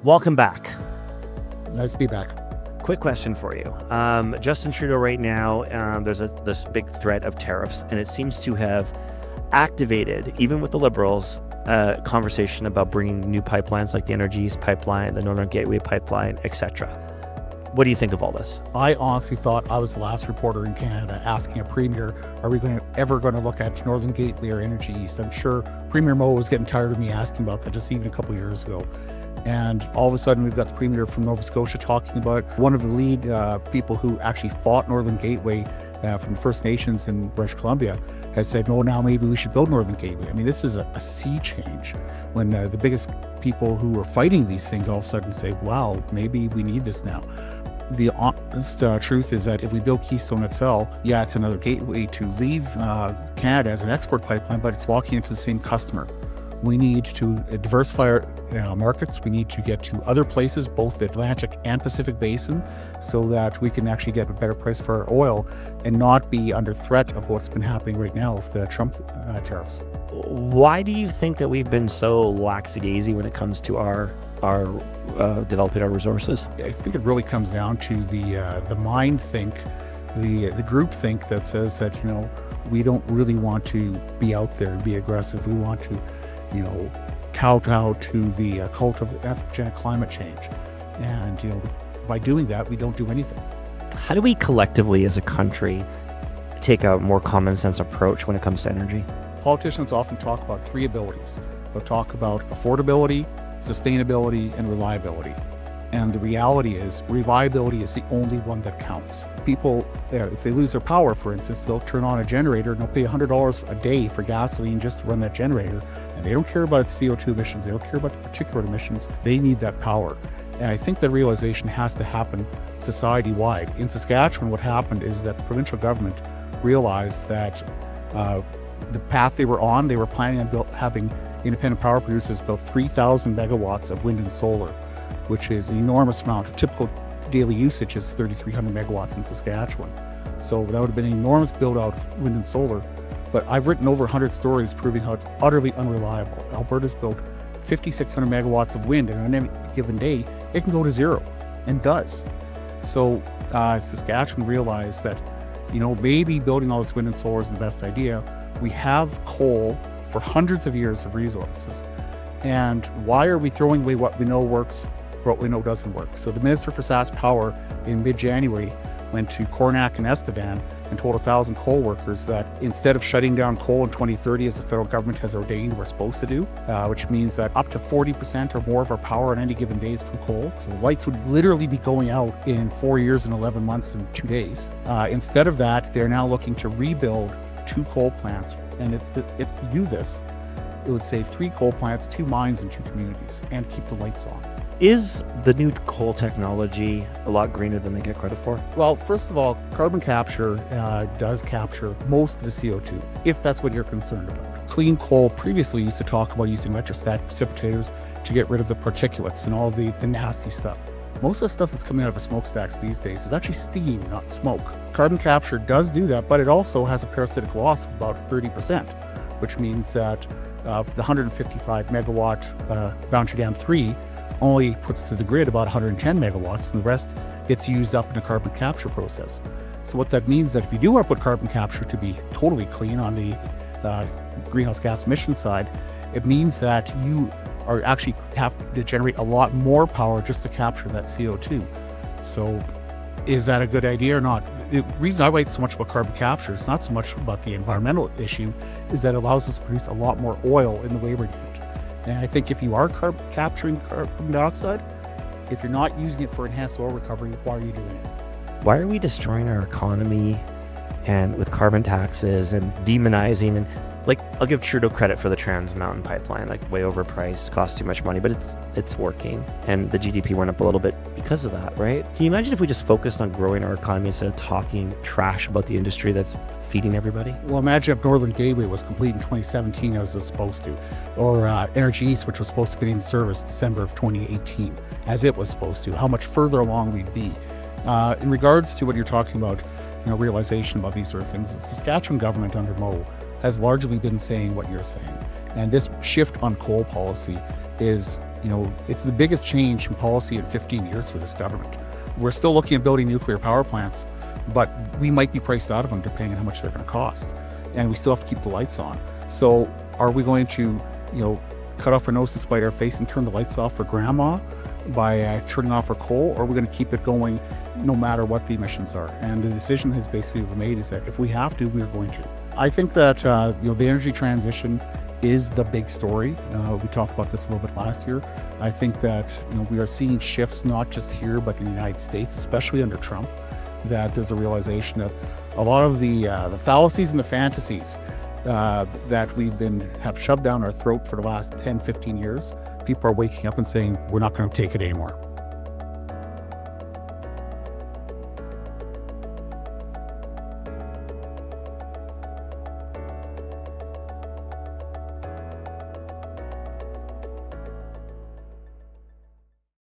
Welcome back. Nice to be back. Quick question for you. Justin Trudeau right now, there's this big threat of tariffs, and it seems to have activated, even with the Liberals, conversation about bringing new pipelines like the Energy East pipeline, the Northern Gateway pipeline, etc. What do you think of all this? I honestly thought I was the last reporter in Canada asking a premier, are we ever going to look at Northern Gateway or Energy East? I'm sure Premier Moe was getting tired of me asking about that just even a couple years ago. And all of a sudden, we've got the Premier from Nova Scotia talking about one of the lead people who actually fought Northern Gateway from the First Nations in British Columbia has said, no, now maybe we should build Northern Gateway. I mean, this is a sea change when the biggest people who are fighting these things all of a sudden say, wow, maybe we need this now. The honest truth is that if we build Keystone XL, yeah, it's another gateway to leave Canada as an export pipeline, but it's locking into the same customer. We need to diversify our markets. We need to get to other places, both the Atlantic and Pacific Basin, so that we can actually get a better price for our oil and not be under threat of what's been happening right now with the Trump tariffs. Why do you think that we've been so laxy-daisy when it comes to our developing our resources? I think it really comes down to the mind think, the group think that says that, we don't really want to be out there and be aggressive. We want to kowtow to the cult of anthropogenic climate change. And, by doing that, we don't do anything. How do we collectively as a country take a more common sense approach when it comes to energy? Politicians often talk about three abilities. They'll talk about affordability, sustainability, and reliability. And the reality is, reliability is the only one that counts. People, if they lose their power, for instance, they'll turn on a generator and they'll pay $100 a day for gasoline just to run that generator. And they don't care about its CO2 emissions. They don't care about its particulate emissions. They need that power. And I think that realization has to happen society-wide. In Saskatchewan, what happened is that the provincial government realized that the path they were on, they were planning on having independent power producers build 3,000 megawatts of wind and solar, which is an enormous amount. A typical daily usage is 3,300 megawatts in Saskatchewan. So that would have been an enormous build out of wind and solar. But I've written over 100 stories proving how it's utterly unreliable. Alberta's built 5,600 megawatts of wind, and on any given day, it can go to zero, and does. So Saskatchewan realized that, maybe building all this wind and solar is the best idea. We have coal for hundreds of years of resources. And why are we throwing away what we know works for what we know doesn't work? So the Minister for Sask Power in mid-January went to Cornack and Estevan and told 1,000 coal workers that instead of shutting down coal in 2030, as the federal government has ordained we're supposed to do, which means that up to 40% or more of our power on any given day is from coal. So the lights would literally be going out in 4 years and 11 months and 2 days. Instead of that, they're now looking to rebuild 2 coal plants. And if you do this, it would save 3 coal plants, 2 mines, and 2 communities, and keep the lights on. Is the new coal technology a lot greener than they get credit for? Well, first of all, carbon capture does capture most of the CO2, if that's what you're concerned about. Clean coal previously used to talk about using electrostatic precipitators to get rid of the particulates and all the nasty stuff. Most of the stuff that's coming out of the smokestacks these days is actually steam, not smoke. Carbon capture does do that, but it also has a parasitic loss of about 30%, which means that the 155 megawatt Boundary Dam 3 only puts to the grid about 110 megawatts, and the rest gets used up in the carbon capture process. So what that means is that if you do want to put carbon capture to be totally clean on the greenhouse gas emission side, it means that you are actually have to generate a lot more power just to capture that CO2. So is that a good idea or not? The reason I write so much about carbon capture is not so much about the environmental issue, is that it allows us to produce a lot more oil in the labor unit. And I think if you are capturing carbon dioxide, if you're not using it for enhanced oil recovery, why are you doing it? Why are we destroying our economy and with carbon taxes and demonizing and I'll give Trudeau credit for the Trans Mountain Pipeline, way overpriced, costs too much money, but it's working. And the GDP went up a little bit because of that, right? Can you imagine if we just focused on growing our economy instead of talking trash about the industry that's feeding everybody? Well, imagine if Northern Gateway was complete in 2017 as it was supposed to, or Energy East, which was supposed to be in service December of 2018, as it was supposed to, how much further along we'd be. In regards to what you're talking about, realization about these sort of things, the Saskatchewan government under Moe has largely been saying what you're saying. And this shift on coal policy is it's the biggest change in policy in 15 years for this government. We're still looking at building nuclear power plants, but we might be priced out of them depending on how much they're going to cost. And we still have to keep the lights on. So are we going to, cut off our nose to spite our face and turn the lights off for grandma by turning off our coal, or are we going to keep it going no matter what the emissions are? And the decision has basically been made is that if we have to, we're going to. I think that, the energy transition is the big story. We talked about this a little bit last year. I think that, we are seeing shifts not just here, but in the United States, especially under Trump, that there's a realization that a lot of the fallacies and the fantasies that have shoved down our throat for the last 10, 15 years, people are waking up and saying, we're not going to take it anymore.